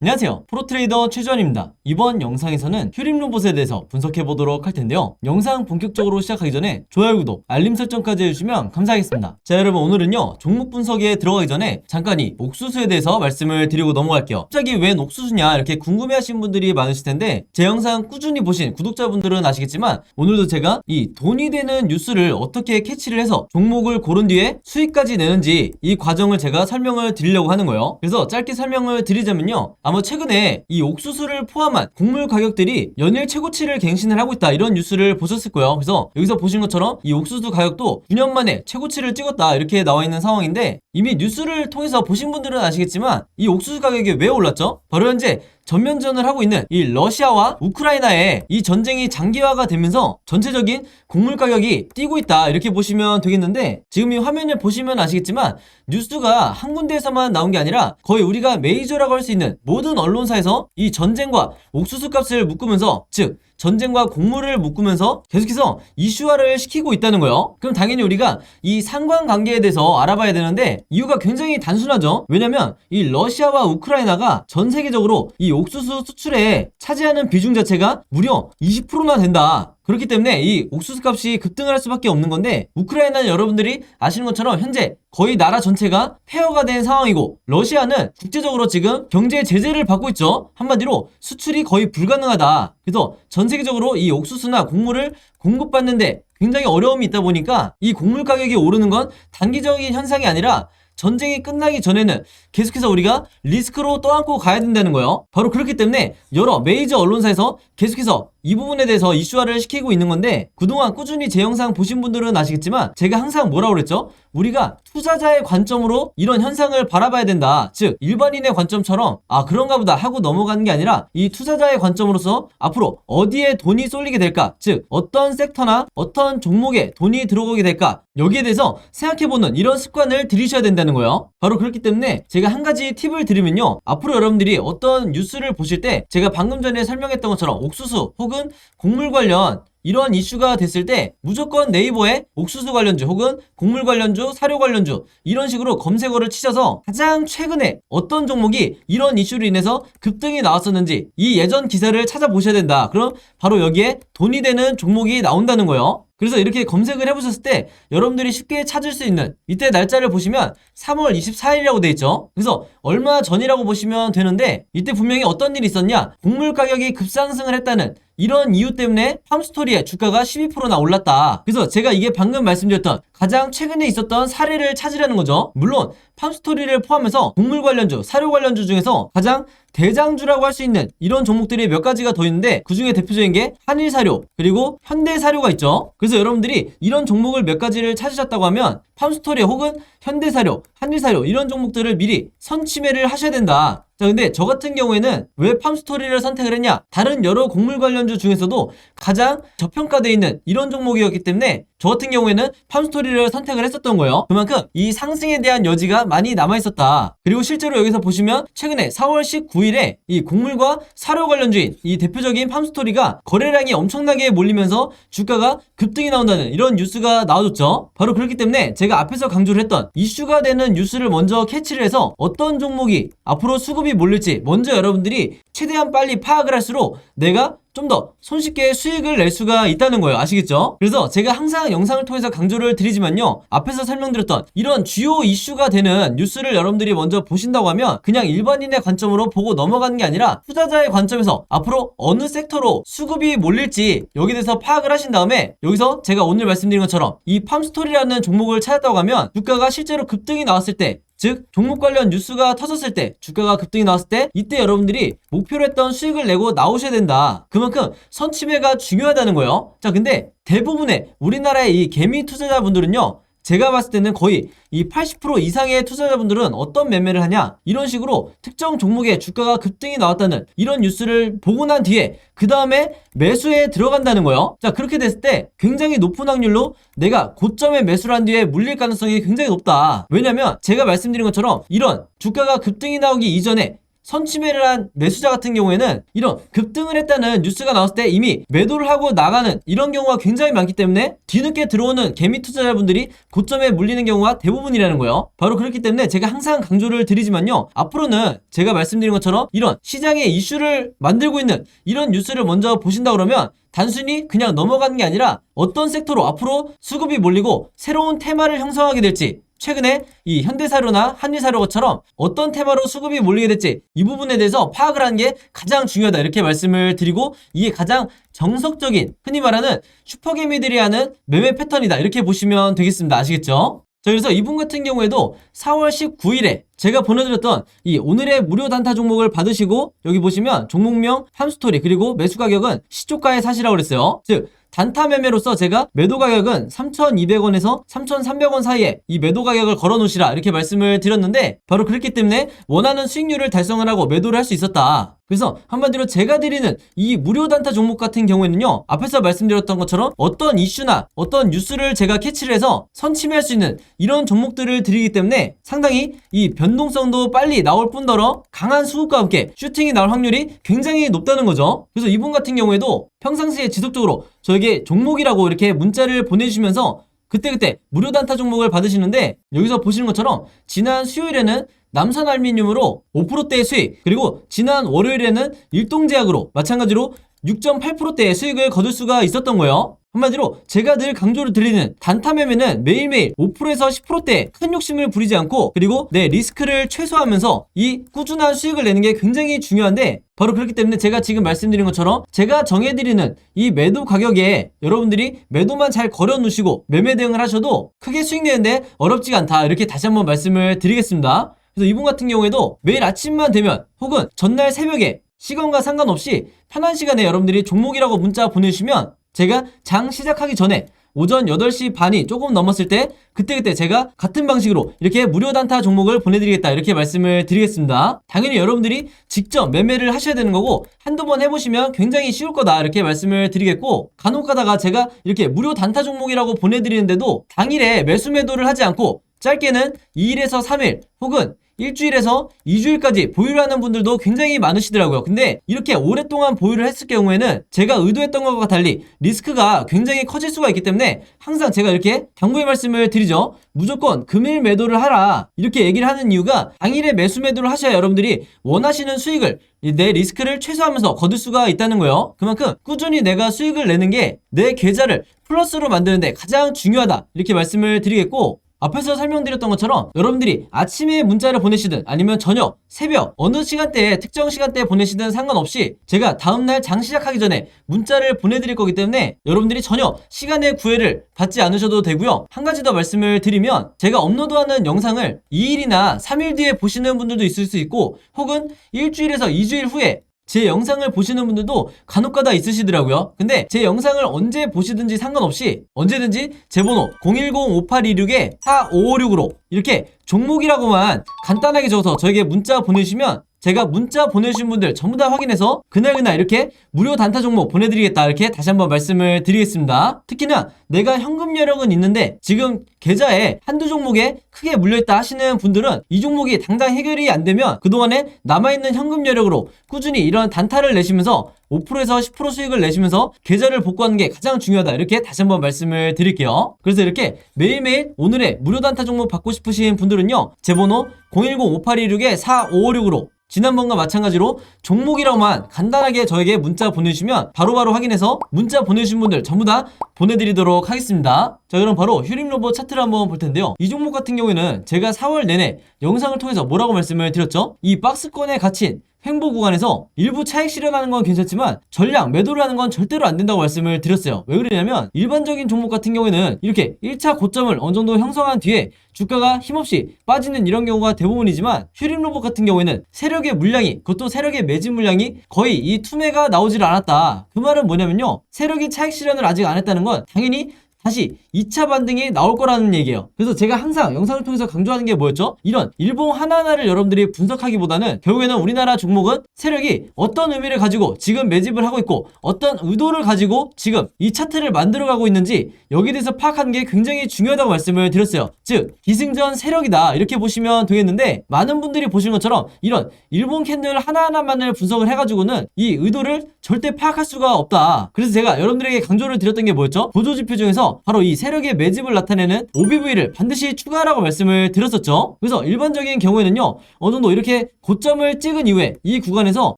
안녕하세요, 프로트레이더 최주환입니다. 이번 영상에서는 휴림 로봇에 대해서 분석해보도록 할 텐데요, 영상 본격적으로 시작하기 전에 좋아요, 구독, 알림 설정까지 해주시면 감사하겠습니다. 자, 여러분, 오늘은요 종목 분석에 들어가기 전에 잠깐 이 옥수수에 대해서 말씀을 드리고 넘어갈게요. 갑자기 웬 옥수수냐 이렇게 궁금해하신 분들이 많으실 텐데, 제 영상 꾸준히 보신 구독자분들은 아시겠지만 오늘도 제가 이 돈이 되는 뉴스를 어떻게 캐치를 해서 종목을 고른 뒤에 수익까지 내는지 이 과정을 제가 설명을 드리려고 하는 거예요. 그래서 짧게 설명을 드리자면요, 아마 최근에 이 옥수수를 포함한 곡물 가격들이 연일 최고치를 갱신을 하고 있다, 이런 뉴스를 보셨을 거예요. 그래서 여기서 보신 것처럼 이 옥수수 가격도 9년 만에 최고치를 찍었다, 이렇게 나와 있는 상황인데, 이미 뉴스를 통해서 보신 분들은 아시겠지만 이 옥수수 가격이 왜 올랐죠? 바로 현재 전면전을 하고 있는 이 러시아와 우크라이나의 이 전쟁이 장기화가 되면서 전체적인 곡물 가격이 뛰고 있다, 이렇게 보시면 되겠는데, 지금 이 화면을 보시면 아시겠지만 뉴스가 한 군데에서만 나온 게 아니라 거의 우리가 메이저라고 할 수 있는 모든 언론사에서 이 전쟁과 옥수수 값을 묶으면서, 즉 전쟁과 곡물을 묶으면서 계속해서 이슈화를 시키고 있다는 거예요. 그럼 당연히 우리가 이 상관관계에 대해서 알아봐야 되는데, 이유가 굉장히 단순하죠. 왜냐면 이 러시아와 우크라이나가 전 세계적으로 이 옥수수 수출에 차지하는 비중 자체가 무려 20%나 된다. 그렇기 때문에 이 옥수수 값이 급등을 할 수밖에 없는 건데, 우크라이나는 여러분들이 아시는 것처럼 현재 거의 나라 전체가 폐허가 된 상황이고, 러시아는 국제적으로 지금 경제 제재를 받고 있죠. 한마디로 수출이 거의 불가능하다. 그래서 전 세계적으로 이 옥수수나 곡물을 공급받는데 굉장히 어려움이 있다 보니까 이 곡물 가격이 오르는 건 단기적인 현상이 아니라 전쟁이 끝나기 전에는 계속해서 우리가 리스크로 떠안고 가야 된다는 거예요. 바로 그렇기 때문에 여러 메이저 언론사에서 계속해서 이 부분에 대해서 이슈화를 시키고 있는 건데, 그동안 꾸준히 제 영상 보신 분들은 아시겠지만 제가 항상 뭐라고 그랬죠? 우리가 투자자의 관점으로 이런 현상을 바라봐야 된다. 즉 일반인의 관점처럼 그런가 보다 하고 넘어가는 게 아니라, 이 투자자의 관점으로서 앞으로 어디에 돈이 쏠리게 될까, 즉 어떤 섹터나 어떤 종목에 돈이 들어오게 될까, 여기에 대해서 생각해보는 이런 습관을 들이셔야 된다는 거예요. 바로 그렇기 때문에 제가 한 가지 팁을 드리면요, 앞으로 여러분들이 어떤 뉴스를 보실 때 제가 방금 전에 설명했던 것처럼 옥수수 혹은 곡물 관련 이런 이슈가 됐을 때 무조건 네이버에 옥수수 관련주 혹은 곡물 관련주, 사료 관련주 이런 식으로 검색어를 치셔서 가장 최근에 어떤 종목이 이런 이슈로 인해서 급등이 나왔었는지 이 예전 기사를 찾아보셔야 된다. 그럼 바로 여기에 돈이 되는 종목이 나온다는 거예요. 그래서 이렇게 검색을 해보셨을 때 여러분들이 쉽게 찾을 수 있는, 이때 날짜를 보시면 3월 24일이라고 돼 있죠. 그래서 얼마 전이라고 보시면 되는데, 이때 분명히 어떤 일이 있었냐, 곡물 가격이 급상승을 했다는 이런 이유 때문에 팜스토리의 주가가 12%나 올랐다. 그래서 제가 이게 방금 말씀드렸던 가장 최근에 있었던 사례를 찾으라는 거죠. 물론 팜스토리를 포함해서 곡물 관련주, 사료 관련주 중에서 가장 대장주라고 할 수 있는 이런 종목들이 몇 가지가 더 있는데, 그 중에 대표적인 게 한일사료 그리고 현대사료가 있죠. 그래서 여러분들이 이런 종목을 몇 가지를 찾으셨다고 하면 팜스토리 혹은 현대사료, 한일사료 이런 종목들을 미리 선취매를 하셔야 된다. 자, 근데 저 같은 경우에는 왜 팜스토리를 선택을 했냐, 다른 여러 곡물 관련주 중에서도 가장 저평가되어 있는 이런 종목이었기 때문에 저 같은 경우에는 팜스토리를 선택을 했었던 거예요. 그만큼 이 상승에 대한 여지가 많이 남아있었다. 그리고 실제로 여기서 보시면 최근에 4월 19일에 이 곡물과 사료 관련주인 이 대표적인 팜스토리가 거래량이 엄청나게 몰리면서 주가가 급등이 나온다는 이런 뉴스가 나와줬죠. 바로 그렇기 때문에 제가 앞에서 강조를 했던 이슈가 되는 뉴스를 먼저 캐치를 해서 어떤 종목이 앞으로 수급이 몰릴지 먼저 여러분들이 최대한 빨리 파악을 할수록 내가 좀 더 손쉽게 수익을 낼 수가 있다는 거예요. 아시겠죠? 그래서 제가 항상 영상을 통해서 강조를 드리지만요, 앞에서 설명드렸던 이런 주요 이슈가 되는 뉴스를 여러분들이 먼저 보신다고 하면 그냥 일반인의 관점으로 보고 넘어가는 게 아니라 투자자의 관점에서 앞으로 어느 섹터로 수급이 몰릴지 여기에 대해서 파악을 하신 다음에, 여기서 제가 오늘 말씀드린 것처럼 이 팜스토리라는 종목을 찾았다고 하면 주가가 실제로 급등이 나왔을 때, 즉 종목 관련 뉴스가 터졌을 때, 주가가 급등이 나왔을 때 이때 여러분들이 목표로 했던 수익을 내고 나오셔야 된다. 그만큼 선취매가 중요하다는 거예요. 자, 근데 대부분의 우리나라의 이 개미 투자자분들은요, 제가 봤을 때는 거의 이 80% 이상의 투자자분들은 어떤 매매를 하냐, 이런 식으로 특정 종목의 주가가 급등이 나왔다는 이런 뉴스를 보고 난 뒤에 그 다음에 매수에 들어간다는 거예요. 자, 그렇게 됐을 때 굉장히 높은 확률로 내가 고점에 매수를 한 뒤에 물릴 가능성이 굉장히 높다. 왜냐면 제가 말씀드린 것처럼 이런 주가가 급등이 나오기 이전에 선취매를 한 매수자 같은 경우에는 이런 급등을 했다는 뉴스가 나왔을 때 이미 매도를 하고 나가는 이런 경우가 굉장히 많기 때문에 뒤늦게 들어오는 개미 투자자분들이 고점에 물리는 경우가 대부분이라는 거예요. 바로 그렇기 때문에 제가 항상 강조를 드리지만요, 앞으로는 제가 말씀드린 것처럼 이런 시장의 이슈를 만들고 있는 이런 뉴스를 먼저 보신다 그러면 단순히 그냥 넘어가는 게 아니라 어떤 섹터로 앞으로 수급이 몰리고 새로운 테마를 형성하게 될지, 최근에 이 현대사료나 한일사료처럼 어떤 테마로 수급이 몰리게 될지 이 부분에 대해서 파악을 하는 게 가장 중요하다 이렇게 말씀을 드리고, 이게 가장 정석적인 흔히 말하는 슈퍼개미들이 하는 매매 패턴이다 이렇게 보시면 되겠습니다. 아시겠죠? 자, 그래서 이분 같은 경우에도 4월 19일에 제가 보내드렸던 이 오늘의 무료 단타 종목을 받으시고, 여기 보시면 종목명, 함스토리, 그리고 매수 가격은 시초가에 사시라고 그랬어요. 즉 단타 매매로서 제가 매도 가격은 3,200원에서 3,300원 사이에 이 매도 가격을 걸어 놓으시라 이렇게 말씀을 드렸는데, 바로 그렇기 때문에 원하는 수익률을 달성을 하고 매도를 할 수 있었다. 그래서 한마디로 제가 드리는 이 무료 단타 종목 같은 경우에는요, 앞에서 말씀드렸던 것처럼 어떤 이슈나 어떤 뉴스를 제가 캐치를 해서 선침해할 수 있는 이런 종목들을 드리기 때문에 상당히 이 변동성도 빨리 나올 뿐더러 강한 수급과 함께 슈팅이 나올 확률이 굉장히 높다는 거죠. 그래서 이분 같은 경우에도 평상시에 지속적으로 저에게 종목이라고 이렇게 문자를 보내주시면서 그때그때 무료 단타 종목을 받으시는데, 여기서 보시는 것처럼 지난 수요일에는 남선알미늄으로 5%대의 수익, 그리고 지난 월요일에는 일동제약으로 마찬가지로 6.8%대의 수익을 거둘 수가 있었던 거예요. 한마디로 제가 늘 강조를 드리는 단타 매매는 매일매일 5%에서 10%대의 큰 욕심을 부리지 않고, 그리고 내 리스크를 최소화하면서 이 꾸준한 수익을 내는 게 굉장히 중요한데, 바로 그렇기 때문에 제가 지금 말씀드린 것처럼 제가 정해드리는 이 매도 가격에 여러분들이 매도만 잘 걸어 놓으시고 매매 대응을 하셔도 크게 수익 내는데 어렵지가 않다 이렇게 다시 한번 말씀을 드리겠습니다. 그래서 이분 같은 경우에도 매일 아침만 되면 혹은 전날 새벽에 시간과 상관없이 편한 시간에 여러분들이 종목이라고 문자 보내주시면 제가 장 시작하기 전에 오전 8시 반이 조금 넘었을 때 그때그때 제가 같은 방식으로 이렇게 무료 단타 종목을 보내드리겠다 이렇게 말씀을 드리겠습니다. 당연히 여러분들이 직접 매매를 하셔야 되는 거고 한두 번 해보시면 굉장히 쉬울 거다 이렇게 말씀을 드리겠고, 간혹 가다가 제가 이렇게 무료 단타 종목이라고 보내드리는데도 당일에 매수 매도를 하지 않고 짧게는 2일에서 3일 혹은 일주일에서 2주일까지 보유를 하는 분들도 굉장히 많으시더라고요. 근데 이렇게 오랫동안 보유를 했을 경우에는 제가 의도했던 것과 달리 리스크가 굉장히 커질 수가 있기 때문에 항상 제가 이렇게 당부의 말씀을 드리죠. 무조건 금일 매도를 하라 이렇게 얘기를 하는 이유가, 당일에 매수 매도를 하셔야 여러분들이 원하시는 수익을, 내 리스크를 최소화하면서 거둘 수가 있다는 거예요. 그만큼 꾸준히 내가 수익을 내는 게 내 계좌를 플러스로 만드는데 가장 중요하다 이렇게 말씀을 드리겠고, 앞에서 설명드렸던 것처럼 여러분들이 아침에 문자를 보내시든 아니면 저녁, 새벽 어느 시간대에 특정 시간대에 보내시든 상관없이 제가 다음날 장 시작하기 전에 문자를 보내드릴 거기 때문에 여러분들이 전혀 시간의 구애를 받지 않으셔도 되고요. 한 가지 더 말씀을 드리면, 제가 업로드하는 영상을 2일이나 3일 뒤에 보시는 분들도 있을 수 있고 혹은 일주일에서 2주일 후에 제 영상을 보시는 분들도 간혹가다 있으시더라고요. 근데 제 영상을 언제 보시든지 상관없이 언제든지 제 번호 010-5826-4556으로 이렇게 종목이라고만 간단하게 적어서 저에게 문자 보내주시면 제가 문자 보내주신 분들 전부 다 확인해서 그날그날 이렇게 무료 단타 종목 보내드리겠다 이렇게 다시 한번 말씀을 드리겠습니다. 특히나 내가 현금 여력은 있는데 지금 계좌에 한두 종목에 크게 물려있다 하시는 분들은 이 종목이 당장 해결이 안 되면 그동안에 남아있는 현금 여력으로 꾸준히 이런 단타를 내시면서 5%에서 10% 수익을 내시면서 계좌를 복구하는 게 가장 중요하다 이렇게 다시 한번 말씀을 드릴게요. 그래서 이렇게 매일매일 오늘의 무료 단타 종목 받고 싶으신 분들은요, 제 번호 010-5826-4556으로 지난번과 마찬가지로 종목이라고만 간단하게 저에게 문자 보내주시면 바로바로 확인해서 문자 보내주신 분들 전부 다 보내드리도록 하겠습니다. 자, 그럼 바로 휴림로봇 차트를 한번 볼 텐데요. 이 종목 같은 경우에는 제가 4월 내내 영상을 통해서 뭐라고 말씀을 드렸죠? 이 박스권에 갇힌 횡보 구간에서 일부 차익 실현하는 건 괜찮지만 전량 매도를 하는 건 절대로 안 된다고 말씀을 드렸어요. 왜 그러냐면 일반적인 종목 같은 경우에는 이렇게 1차 고점을 어느 정도 형성한 뒤에 주가가 힘없이 빠지는 이런 경우가 대부분이지만 휴림로봇 같은 경우에는 세력의 물량이, 그것도 세력의 매집 물량이 거의 이 투매가 나오질 않았다. 그 말은 뭐냐면요, 세력이 차익 실현을 아직 안 했다는 건 당연히 다시 2차 반등이 나올 거라는 얘기예요. 그래서 제가 항상 영상을 통해서 강조하는 게 뭐였죠? 이런 일봉 하나하나를 여러분들이 분석하기보다는 결국에는 우리나라 종목은 세력이 어떤 의미를 가지고 지금 매집을 하고 있고 어떤 의도를 가지고 지금 이 차트를 만들어가고 있는지 여기에 대해서 파악하는 게 굉장히 중요하다고 말씀을 드렸어요. 즉 기승전 세력이다 이렇게 보시면 되겠는데, 많은 분들이 보시는 것처럼 이런 일본 캔들 하나하나만을 분석을 해가지고는 이 의도를 절대 파악할 수가 없다. 그래서 제가 여러분들에게 강조를 드렸던 게 뭐였죠? 보조지표 중에서 바로 이 세력의 매집을 나타내는 OBV를 반드시 추가하라고 말씀을 드렸었죠. 그래서 일반적인 경우에는요, 어느 정도 이렇게 고점을 찍은 이후에 이 구간에서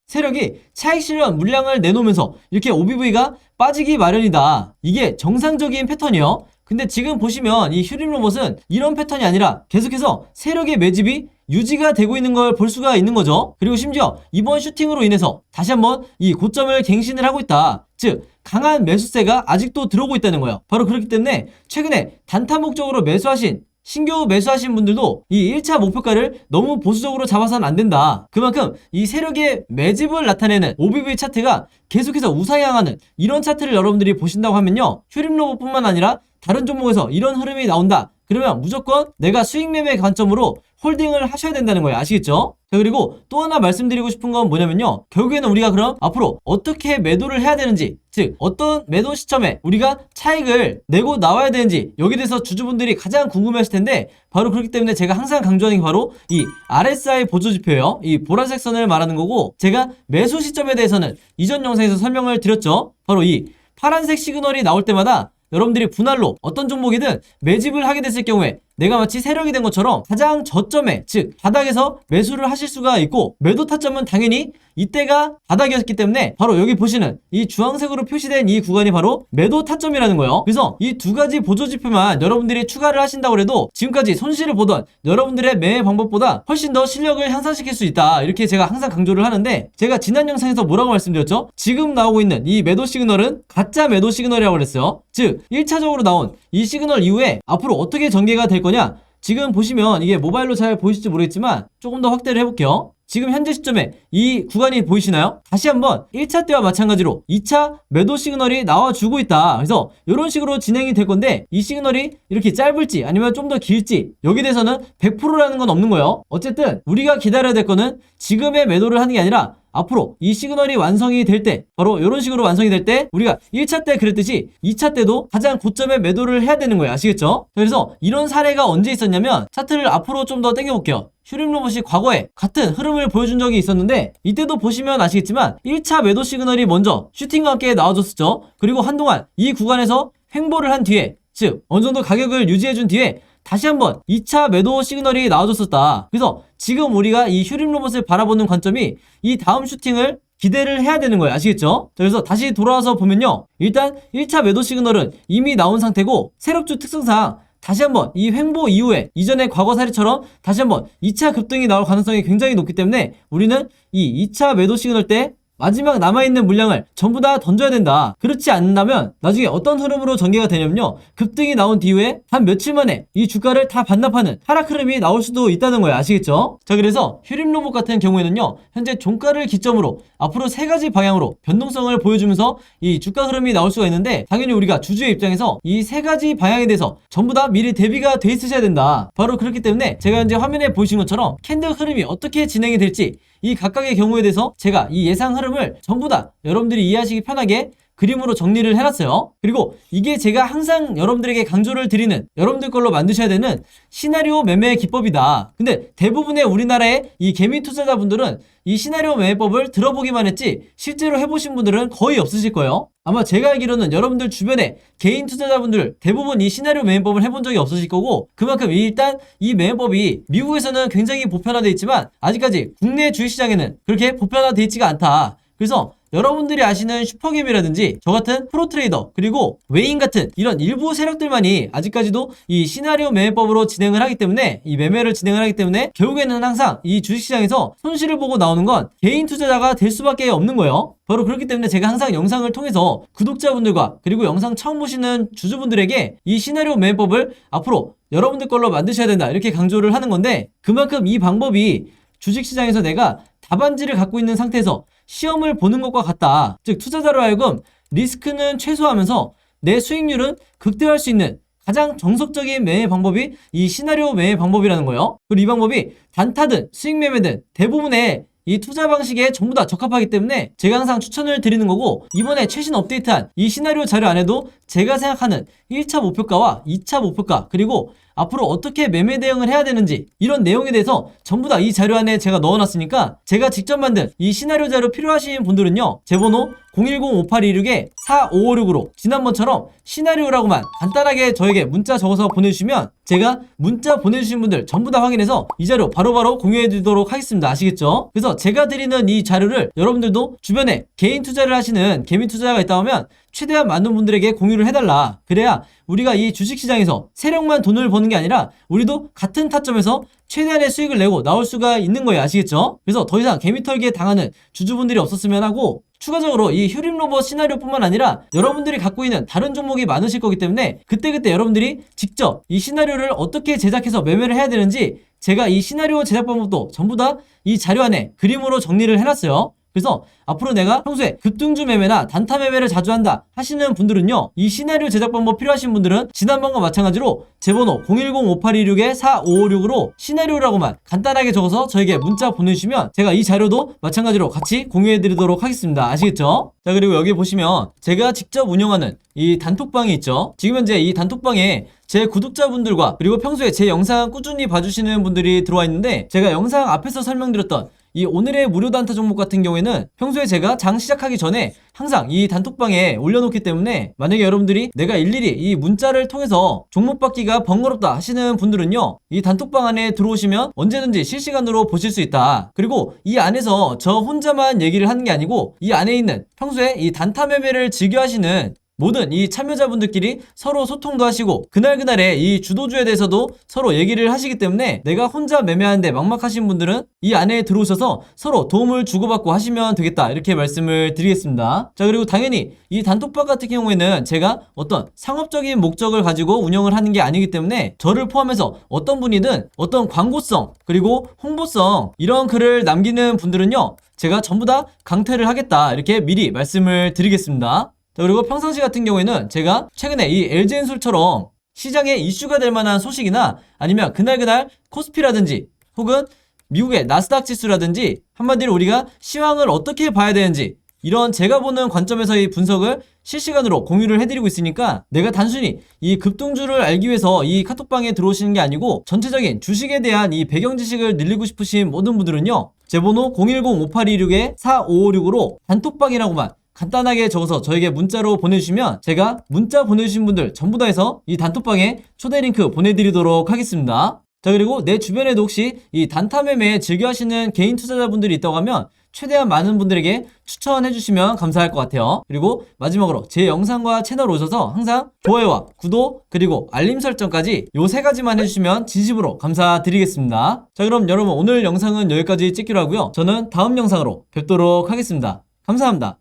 세력이 차익 실현 물량을 내놓으면서 이렇게 OBV가 빠지기 마련이다. 이게 정상적인 패턴이에요. 근데 지금 보시면 이 휴림로봇은 이런 패턴이 아니라 계속해서 세력의 매집이 유지가 되고 있는 걸 볼 수가 있는 거죠. 그리고 심지어 이번 슈팅으로 인해서 다시 한번 이 고점을 갱신을 하고 있다. 즉 강한 매수세가 아직도 들어오고 있다는 거예요. 바로 그렇기 때문에 최근에 단타 목적으로 매수하신 신규 매수하신 분들도 이 1차 목표가를 너무 보수적으로 잡아서는 안 된다. 그만큼 이 세력의 매집을 나타내는 OBV 차트가 계속해서 우상향하는 이런 차트를 여러분들이 보신다고 하면요, 휴림로봇뿐만 아니라 다른 종목에서 이런 흐름이 나온다. 그러면 무조건 내가 수익 매매 관점으로 홀딩을 하셔야 된다는 거예요. 아시겠죠? 자, 그리고 또 하나 말씀드리고 싶은 건 뭐냐면요, 결국에는 우리가 그럼 앞으로 어떻게 매도를 해야 되는지, 즉 어떤 매도 시점에 우리가 차익을 내고 나와야 되는지, 여기에 대해서 주주분들이 가장 궁금해하실 텐데, 바로 그렇기 때문에 제가 항상 강조하는 게 바로 이 RSI 보조지표예요. 이 보라색 선을 말하는 거고, 제가 매수 시점에 대해서는 이전 영상에서 설명을 드렸죠. 바로 이 파란색 시그널이 나올 때마다 여러분들이 분할로 어떤 종목이든 매집을 하게 됐을 경우에 내가 마치 세력이 된 것처럼 가장 저점에, 즉 바닥에서 매수를 하실 수가 있고, 매도 타점은 당연히 이때가 바닥이었기 때문에 바로 여기 보시는 이 주황색으로 표시된 이 구간이 바로 매도 타점이라는 거예요. 그래서 이 두 가지 보조지표만 여러분들이 추가를 하신다고 해도 지금까지 손실을 보던 여러분들의 매매 방법보다 훨씬 더 실력을 향상시킬 수 있다, 이렇게 제가 항상 강조를 하는데, 제가 지난 영상에서 뭐라고 말씀드렸죠? 지금 나오고 있는 이 매도 시그널은 가짜 매도 시그널이라고 그랬어요. 즉 1차적으로 나온 이 시그널 이후에 앞으로 어떻게 전개가 될 거냐, 지금 보시면 이게 모바일로 잘 보이실지 모르겠지만 조금 더 확대를 해볼게요. 지금 현재 시점에 이 구간이 보이시나요? 다시 한번 1차 때와 마찬가지로 2차 매도 시그널이 나와주고 있다. 그래서 이런 식으로 진행이 될 건데, 이 시그널이 이렇게 짧을지 아니면 좀 더 길지 여기에 대해서는 100%라는 건 없는 거예요. 어쨌든 우리가 기다려야 될 거는 지금의 매도를 하는 게 아니라 앞으로 이 시그널이 완성이 될 때, 바로 이런 식으로 완성이 될 때 우리가 1차 때 그랬듯이 2차 때도 가장 고점에 매도를 해야 되는 거예요. 아시겠죠? 그래서 이런 사례가 언제 있었냐면, 차트를 앞으로 좀 더 당겨볼게요. 휴림로봇이 과거에 같은 흐름을 보여준 적이 있었는데, 이때도 보시면 아시겠지만 1차 매도 시그널이 먼저 슈팅과 함께 나와줬었죠. 그리고 한동안 이 구간에서 횡보를 한 뒤에, 즉 어느 정도 가격을 유지해준 뒤에 다시 한번 2차 매도 시그널이 나와줬었다. 그래서 지금 우리가 이 휴림로봇을 바라보는 관점이 이 다음 슈팅을 기대를 해야 되는 거예요. 아시겠죠? 그래서 다시 돌아와서 보면요, 일단 1차 매도 시그널은 이미 나온 상태고, 세력주 특성상 다시 한번 이 횡보 이후에 이전의 과거 사례처럼 다시 한번 2차 급등이 나올 가능성이 굉장히 높기 때문에 우리는 이 2차 매도 시그널 때 마지막 남아있는 물량을 전부 다 던져야 된다. 그렇지 않는다면 나중에 어떤 흐름으로 전개가 되냐면요, 급등이 나온 뒤에 한 며칠 만에 이 주가를 다 반납하는 하락 흐름이 나올 수도 있다는 거예요. 아시겠죠? 자, 그래서 휴림로봇 같은 경우에는요, 현재 종가를 기점으로 앞으로 세 가지 방향으로 변동성을 보여주면서 이 주가 흐름이 나올 수가 있는데, 당연히 우리가 주주의 입장에서 이 세 가지 방향에 대해서 전부 다 미리 대비가 돼 있으셔야 된다. 바로 그렇기 때문에 제가 현재 화면에 보이시는 것처럼 캔들 흐름이 어떻게 진행이 될지, 이 각각의 경우에 대해서 제가 이 예상 흐름을 전부 다 여러분들이 이해하시기 편하게 그림으로 정리를 해놨어요. 그리고 이게 제가 항상 여러분들에게 강조를 드리는, 여러분들 걸로 만드셔야 되는 시나리오 매매 기법이다. 근데 대부분의 우리나라의 이 개미 투자자분들은 이 시나리오 매매법을 들어보기만 했지 실제로 해보신 분들은 거의 없으실 거예요. 아마 제가 알기로는 여러분들 주변에 개인 투자자분들 대부분 이 시나리오 매매법을 해본 적이 없으실 거고, 그만큼 일단 이 매매법이 미국에서는 굉장히 보편화되어 있지만 아직까지 국내 주식시장에는 그렇게 보편화되어 있지가 않다. 그래서 여러분들이 아시는 슈퍼겜이라든지 저같은 프로트레이더, 그리고 웨인 같은 이런 일부 세력들만이 아직까지도 이 시나리오 매매법으로 진행을 하기 때문에, 이 매매를 진행을 하기 때문에 결국에는 항상 이 주식시장에서 손실을 보고 나오는 건 개인 투자자가 될 수밖에 없는 거예요. 바로 그렇기 때문에 제가 항상 영상을 통해서 구독자분들과 그리고 영상 처음 보시는 주주분들에게 이 시나리오 매매법을 앞으로 여러분들 걸로 만드셔야 된다, 이렇게 강조를 하는 건데, 그만큼 이 방법이 주식시장에서 내가 답안지를 갖고 있는 상태에서 시험을 보는 것과 같다. 즉 투자자로 하여금 리스크는 최소화하면서 내 수익률은 극대화할 수 있는 가장 정석적인 매매 방법이 이 시나리오 매매 방법이라는 거예요. 그리고 이 방법이 단타든 수익 매매든 대부분의 이 투자 방식에 전부 다 적합하기 때문에 제가 항상 추천을 드리는 거고, 이번에 최신 업데이트한 이 시나리오 자료 안에도 제가 생각하는 1차 목표가와 2차 목표가, 그리고 앞으로 어떻게 매매 대응을 해야 되는지 이런 내용에 대해서 전부 다 이 자료 안에 제가 넣어놨으니까, 제가 직접 만든 이 시나리오 자료 필요하신 분들은요, 제 번호 010-5826-4556으로 지난번처럼 시나리오라고만 간단하게 저에게 문자 적어서 보내주시면 제가 문자 보내주신 분들 전부 다 확인해서 이 자료 바로바로 공유해드리도록 하겠습니다. 아시겠죠? 그래서 제가 드리는 이 자료를 여러분들도 주변에 개인 투자를 하시는 개미 투자자가 있다 하면 최대한 많은 분들에게 공유를 해달라. 그래야 우리가 이 주식시장에서 세력만 돈을 버는 게 아니라 우리도 같은 타점에서 최대한의 수익을 내고 나올 수가 있는 거예요. 아시겠죠? 그래서 더 이상 개미털기에 당하는 주주분들이 없었으면 하고, 추가적으로 이 휴림로봇 시나리오뿐만 아니라 여러분들이 갖고 있는 다른 종목이 많으실 거기 때문에 그때그때 여러분들이 직접 이 시나리오를 어떻게 제작해서 매매를 해야 되는지 제가 이 시나리오 제작 방법도 전부 다 이 자료 안에 그림으로 정리를 해놨어요. 그래서 앞으로 내가 평소에 급등주 매매나 단타 매매를 자주 한다 하시는 분들은요, 이 시나리오 제작 방법 필요하신 분들은 지난번과 마찬가지로 제 번호 010-5826-4556으로 시나리오라고만 간단하게 적어서 저에게 문자 보내주시면 제가 이 자료도 마찬가지로 같이 공유해드리도록 하겠습니다. 아시겠죠? 자, 그리고 여기 보시면 제가 직접 운영하는 이 단톡방이 있죠. 지금 현재 이 단톡방에 제 구독자분들과 그리고 평소에 제 영상 꾸준히 봐주시는 분들이 들어와 있는데, 제가 영상 앞에서 설명드렸던 이 오늘의 무료 단타 종목 같은 경우에는 평소에 제가 장 시작하기 전에 항상 이 단톡방에 올려놓기 때문에, 만약에 여러분들이 내가 일일이 이 문자를 통해서 종목 받기가 번거롭다 하시는 분들은요, 이 단톡방 안에 들어오시면 언제든지 실시간으로 보실 수 있다. 그리고 이 안에서 저 혼자만 얘기를 하는 게 아니고 이 안에 있는 평소에 이 단타 매매를 즐겨 하시는 모든 이 참여자분들끼리 서로 소통도 하시고 그날그날의 이 주도주에 대해서도 서로 얘기를 하시기 때문에, 내가 혼자 매매하는데 막막하신 분들은 이 안에 들어오셔서 서로 도움을 주고받고 하시면 되겠다, 이렇게 말씀을 드리겠습니다. 자, 그리고 당연히 이 단톡방 같은 경우에는 제가 어떤 상업적인 목적을 가지고 운영을 하는 게 아니기 때문에 저를 포함해서 어떤 분이든 어떤 광고성 그리고 홍보성 이런 글을 남기는 분들은요, 제가 전부 다 강퇴를 하겠다, 이렇게 미리 말씀을 드리겠습니다. 자, 그리고 평상시 같은 경우에는 제가 최근에 이 LG엔솔처럼 시장에 이슈가 될 만한 소식이나 아니면 그날그날 코스피라든지 혹은 미국의 나스닥 지수라든지 한마디로 우리가 시황을 어떻게 봐야 되는지 이런 제가 보는 관점에서의 분석을 실시간으로 공유를 해드리고 있으니까, 내가 단순히 이 급등주를 알기 위해서 이 카톡방에 들어오시는 게 아니고 전체적인 주식에 대한 이 배경 지식을 늘리고 싶으신 모든 분들은요, 제 번호 010-5826-4556으로 단톡방이라고만 간단하게 적어서 저에게 문자로 보내주시면 제가 문자 보내주신 분들 전부 다 해서 이 단톡방에 초대 링크 보내드리도록 하겠습니다. 자, 그리고 내 주변에도 혹시 이 단타 매매 즐겨 하시는 개인 투자자분들이 있다고 하면 최대한 많은 분들에게 추천해 주시면 감사할 것 같아요. 그리고 마지막으로 제 영상과 채널 오셔서 항상 좋아요와 구독 그리고 알림 설정까지 요 세 가지만 해주시면 진심으로 감사드리겠습니다. 자, 그럼 여러분 오늘 영상은 여기까지 찍기로 하고요. 저는 다음 영상으로 뵙도록 하겠습니다. 감사합니다.